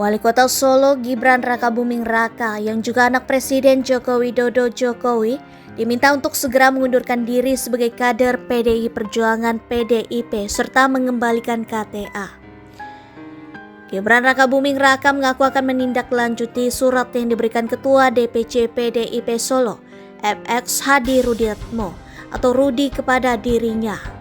Wali Kota Solo Gibran Rakabuming Raka yang juga anak Presiden Joko Widodo Jokowi diminta untuk segera mengundurkan diri sebagai kader PDI Perjuangan PDIP serta mengembalikan KTA. Gibran Rakabuming Raka mengaku akan menindaklanjuti surat yang diberikan Ketua DPC PDIP Solo FX Hadi Rudiatmo atau Rudi kepada dirinya.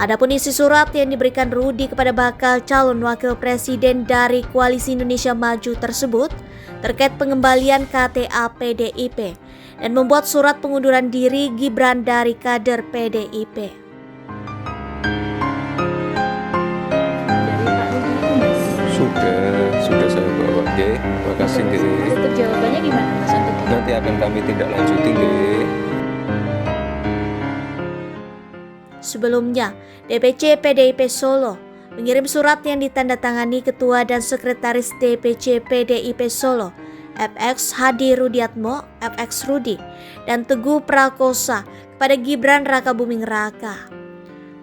Adapun isi surat yang diberikan Rudi kepada bakal calon wakil presiden dari Koalisi Indonesia Maju tersebut terkait pengembalian KTA PDIP dan membuat surat pengunduran diri Gibran dari kader PDIP. Sudah saya bawa, G. Makasih, G. Untuk jawabannya gimana, Mas? Nanti akan kami tindak lanjuti, G. Sebelumnya, DPC PDIP Solo mengirim surat yang ditandatangani Ketua dan Sekretaris DPC PDIP Solo FX Hadi Rudiatmo, FX Rudi, dan Teguh Prakosa kepada Gibran Rakabuming Raka.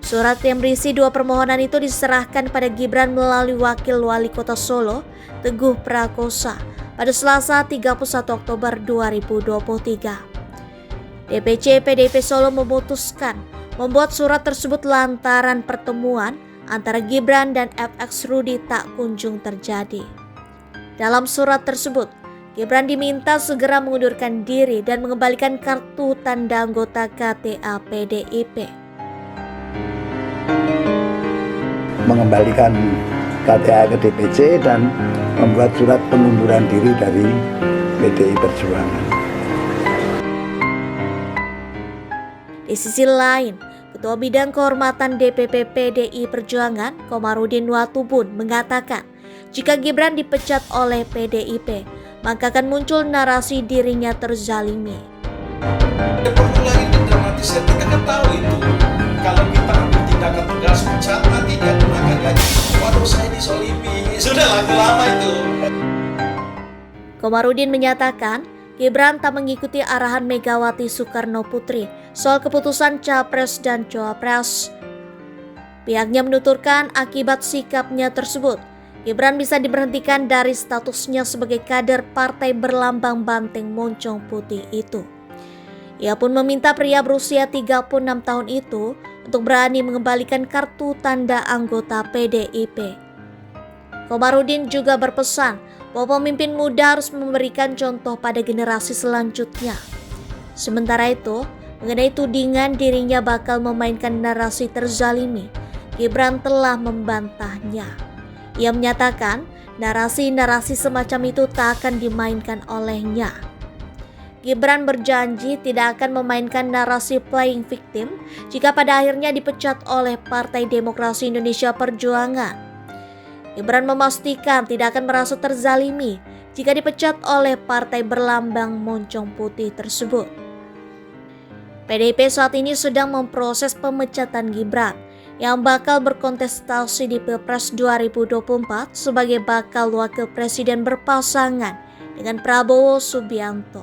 Surat yang berisi dua permohonan itu diserahkan pada Gibran melalui Wakil Wali Kota Solo, Teguh Prakosa, pada Selasa 31 Oktober 2023. DPC PDIP Solo memutuskan membuat surat tersebut lantaran pertemuan antara Gibran dan FX Rudi tak kunjung terjadi. Dalam surat tersebut, Gibran diminta segera mengundurkan diri dan mengembalikan kartu tanda anggota KTA PDIP. Mengembalikan KTA ke DPC dan membuat surat pengunduran diri dari PDI Perjuangan. Di sisi lain, Ketua Bidang Kehormatan DPP PDI Perjuangan Komarudin Watubun mengatakan jika Gibran dipecat oleh PDIP, maka akan muncul narasi dirinya terzalimi. Perlu lagi didramatisir, kita kan tahu itu. Kalau kita ambil tindakan tegas pecat, nanti dia gunakan lagi. Waduh, saya disolimi. Sudah lagu lama itu. Komarudin menyatakan Gibran tak mengikuti arahan Megawati Soekarno Putri soal keputusan Capres dan Cawapres. Pihaknya menuturkan akibat sikapnya tersebut, Gibran bisa diberhentikan dari statusnya sebagai kader partai berlambang banteng moncong putih itu. Ia pun meminta pria berusia 36 tahun itu untuk berani mengembalikan kartu tanda anggota PDIP. Komarudin juga berpesan bahwa pemimpin muda harus memberikan contoh pada generasi selanjutnya. Sementara itu, mengenai tudingan dirinya bakal memainkan narasi terzalimi, Gibran telah membantahnya. Ia menyatakan narasi-narasi semacam itu tak akan dimainkan olehnya. Gibran berjanji tidak akan memainkan narasi playing victim jika pada akhirnya dipecat oleh Partai Demokrasi Indonesia Perjuangan. Gibran memastikan tidak akan merasa terzalimi jika dipecat oleh partai berlambang moncong putih tersebut. PDIP saat ini sedang memproses pemecatan Gibran yang bakal berkontestasi di Pilpres 2024 sebagai bakal wakil presiden berpasangan dengan Prabowo Subianto.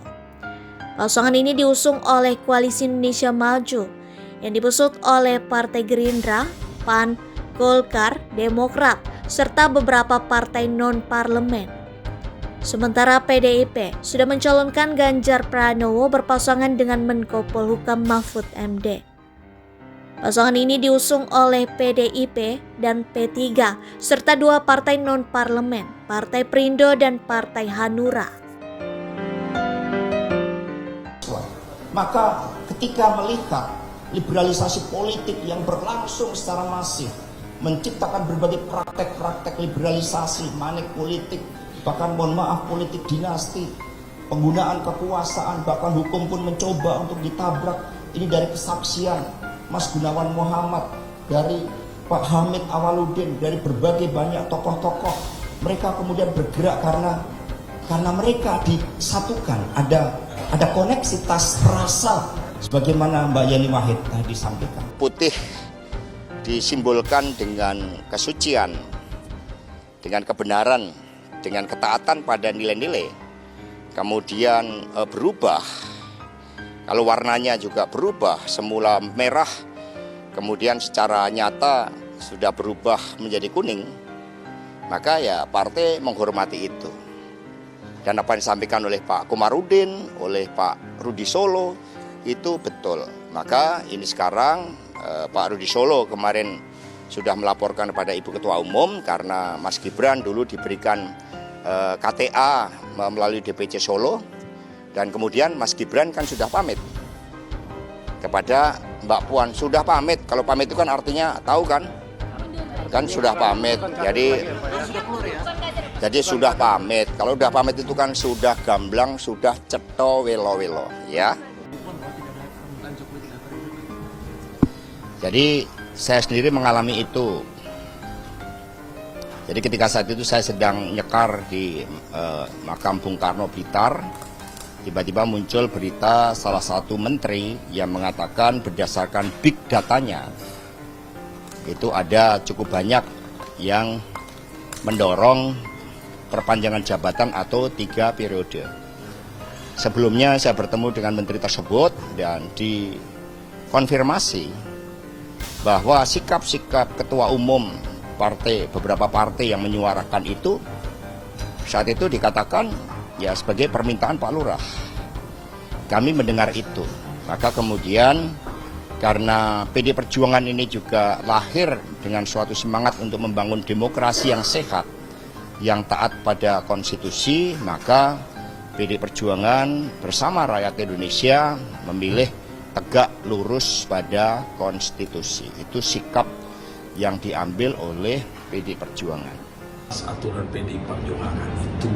Pasangan ini diusung oleh Koalisi Indonesia Maju yang diusut oleh Partai Gerindra, PAN, Golkar, Demokrat, serta beberapa partai non-parlemen. Sementara PDIP sudah mencalonkan Ganjar Pranowo berpasangan dengan Menko Polhukam Mahfud MD. Pasangan ini diusung oleh PDIP dan P3 serta dua partai non-parlemen, Partai Perindo dan Partai Hanura. Maka ketika melihat liberalisasi politik yang berlangsung secara masif, menciptakan berbagai praktek-praktek liberalisasi, manik politik, bahkan mohon maaf politik dinasti, penggunaan kekuasaan, bahkan hukum pun mencoba untuk ditabrak. Ini dari kesaksian Mas Gunawan Muhammad, dari Pak Hamid Awaludin, dari berbagai banyak tokoh-tokoh. Mereka kemudian bergerak karena mereka disatukan, ada koneksitas rasa, sebagaimana Mbak Yeni Wahid tadi sampaikan. Putih disimbolkan dengan kesucian, dengan kebenaran, dengan ketaatan pada nilai-nilai. Kemudian berubah, kalau warnanya juga berubah, semula merah, kemudian secara nyata sudah berubah menjadi kuning. maka ya partai menghormati itu. Dan apa yang disampaikan oleh Pak Komarudin, oleh Pak Rudi Solo itu betul. Maka ini sekarang Pak Rudi Solo kemarin sudah melaporkan kepada Ibu Ketua Umum karena Mas Gibran dulu diberikan KTA melalui DPC Solo, dan kemudian Mas Gibran kan sudah pamit kepada Mbak Puan, sudah pamit. Kalau pamit itu kan artinya tahu kan sudah pamit. Jadi sudah pamit. Kalau sudah pamit itu kan sudah gamblang, sudah cetho welo-welo, ya. Jadi saya sendiri mengalami itu. Jadi ketika saat itu saya sedang nyekar di makam Bung Karno Blitar, tiba-tiba muncul berita salah satu menteri yang mengatakan berdasarkan big datanya, itu ada cukup banyak yang mendorong perpanjangan jabatan atau 3 periode. Sebelumnya saya bertemu dengan menteri tersebut dan dikonfirmasi bahwa sikap-sikap ketua umum beberapa partai yang menyuarakan itu saat itu dikatakan ya sebagai permintaan Pak Lurah. Kami mendengar itu, maka kemudian karena PD Perjuangan ini juga lahir dengan suatu semangat untuk membangun demokrasi yang sehat, yang taat pada konstitusi, maka PD Perjuangan bersama rakyat Indonesia memilih tegak lurus pada konstitusi. Itu sikap yang diambil oleh PD Perjuangan. Aturan PD Perjuangan itu,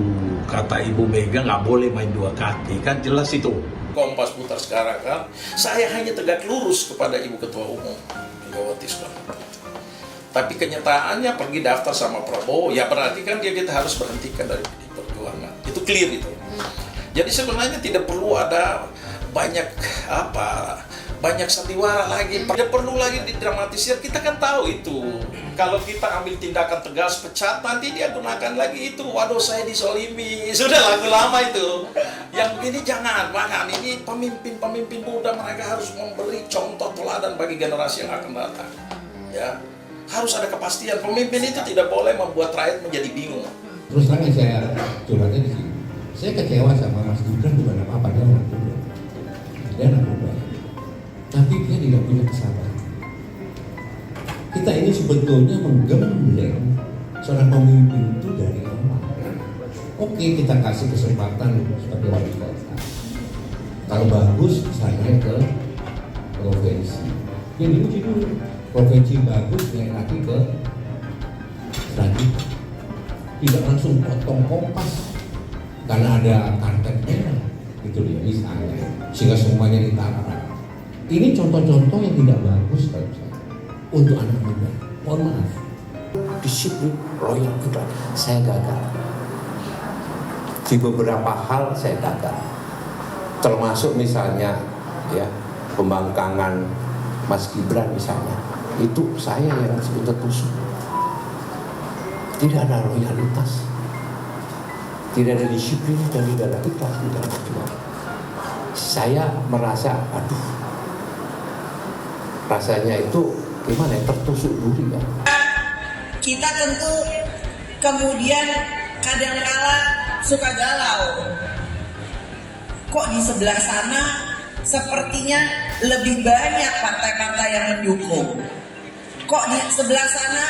kata Ibu Mega, nggak boleh main dua kaki, kan jelas itu. Kompas putar sekarang kan, saya hanya tegak lurus kepada Ibu Ketua Umum Megawati Soekarno Putri. Tapi kenyataannya pergi daftar sama Prabowo, ya berarti kan kita harus berhentikan dari PD Perjuangan. Itu clear itu. Jadi sebenarnya tidak perlu ada banyak sandiwara lagi, tidak perlu lagi didramatisir. Kita kan tahu itu, kalau kita ambil tindakan tegas pecat, nanti dia gunakan lagi itu, waduh saya disolimi, sudah lagu lama itu. Yang ini jangan, ini pemimpin muda, mereka harus memberi contoh teladan bagi generasi yang akan datang. Ya, harus ada kepastian. Pemimpin itu tidak boleh membuat rakyat menjadi bingung. Terus terang saya curhatnya di sini, saya kecewa sama Mas Gibran, bukan apa-apa, dia anak muda. Tapi dia tidak punya kesabaran. Kita ini sebetulnya menggembleng seorang pemimpin itu dari awal. Oke, kita kasih kesempatan sebagai wali kota. Kalau bagus, saya ke provinsi. Yang diuji dulu, provinsi bagus, naik lagi ke selanjutnya. Tidak langsung potong kompas karena ada karpet merah, gitu dia misalnya, sehingga semuanya ditata. Ini contoh-contoh yang tidak bagus kalau saya untuk anak muda. Mohon maaf, disiplin, loyal kita, saya gagal. Di beberapa hal saya gagal, termasuk misalnya ya pembangkangan Mas Gibran misalnya, itu saya yang sebut tertusuk. Tidak ada loyalitas, tidak ada disiplin dan tidak ada ikhlas di dalam perjuangan. Saya merasa, rasanya itu gimana ya, tertusuk duri ya. Kita tentu kemudian kadangkala suka galau. Kok di sebelah sana sepertinya lebih banyak partai-partai yang mendukung. Kok di sebelah sana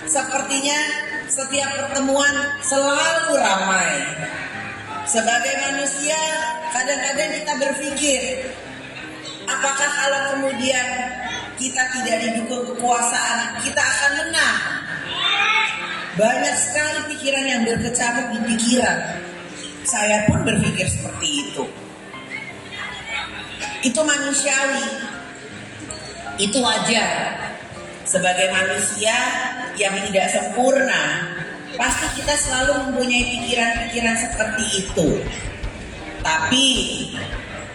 sepertinya setiap pertemuan selalu ramai. Sebagai manusia kadang-kadang kita berpikir, apakah kalau kemudian kita tidak didukung kekuasaan, kita akan menang? Banyak sekali pikiran yang berkecamuk di pikiran. Saya pun berpikir seperti itu. Itu manusiawi. Itu wajar. Sebagai manusia yang tidak sempurna, pasti kita selalu mempunyai pikiran-pikiran seperti itu. Tapi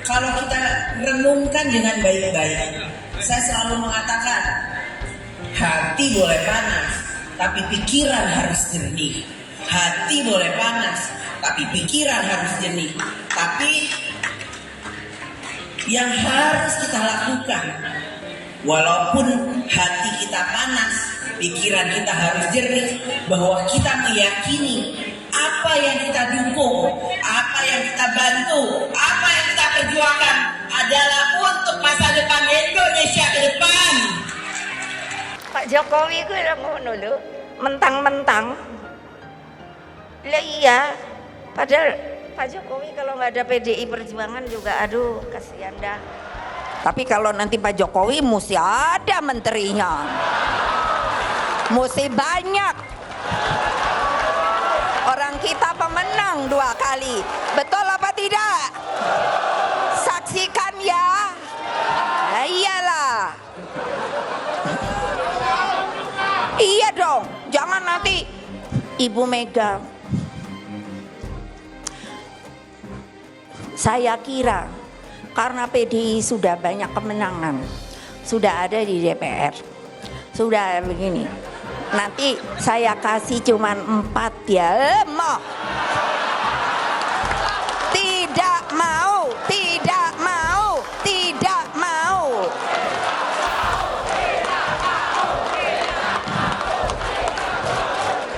kalau kita renungkan dengan baik-baik, saya selalu mengatakan, hati boleh panas, tapi pikiran harus jernih. Hati boleh panas, tapi pikiran harus jernih. Tapi yang harus kita lakukan, walaupun hati kita panas, Pikiran kita harus jernih bahwa kita meyakini apa yang kita dukung, apa yang kita bantu, apa yang kita perjuangkan adalah untuk masa depan Indonesia ke depan. Pak Jokowi ku udah ngono lho, mentang-mentang. Lah iya, padahal Pak Jokowi kalau nggak ada PDI Perjuangan juga aduh kasihan dah. Tapi kalau nanti Pak Jokowi mesti ada menterinya. Mesti banyak. Orang kita pemenang 2 kali. Betul apa tidak? Saksikan ya. Iyalah. Iya dong. Jangan nanti Ibu Mega. Saya kira karena PDI sudah banyak kemenangan, sudah ada di DPR, sudah begini. Nanti saya kasih cuman 4 ya, mau. Tidak mau, tidak mau, tidak mau.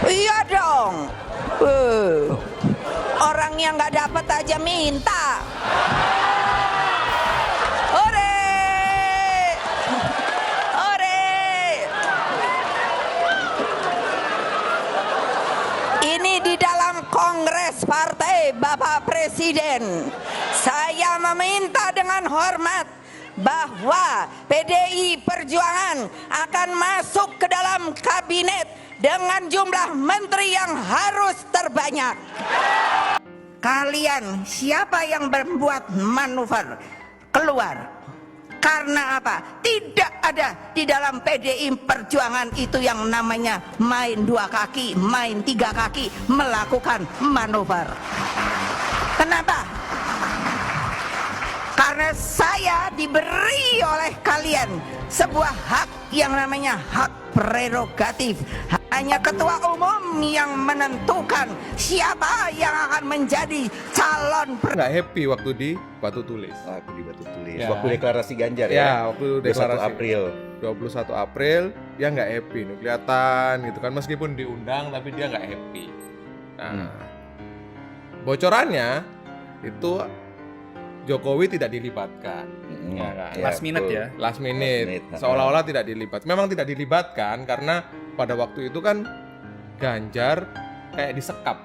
Iya dong. Orang yang nggak dapat aja minta. Ore, ore. Ini di dalam Kongres Partai Bapak Presiden. Saya meminta dengan hormat bahwa PDI Perjuangan akan masuk ke dalam kabinet dengan jumlah menteri yang harus terbanyak. Kalian siapa yang membuat manuver keluar? Karena apa? Tidak ada di dalam PDI Perjuangan itu yang namanya main 2 kaki, main 3 kaki, melakukan manuver. Kenapa? Karena saya diberi oleh kalian sebuah hak yang namanya hak prerogatif. Hanya ketua umum yang menentukan siapa yang akan menjadi calon. Nggak happy waktu di Batu Tulis. Waktu di Batu Tulis. Ya. Waktu deklarasi Ganjar ya. Ya, waktu deklarasi 21 April. 21 April dia nggak happy, nih kelihatan gitu kan, meskipun diundang tapi dia nggak happy. Nah, bocorannya itu Jokowi tidak dilibatkan. Ya kan? Last minute ya. Last minute. Seolah-olah tidak dilibatkan. Memang tidak dilibatkan karena pada waktu itu kan Ganjar kayak disekap.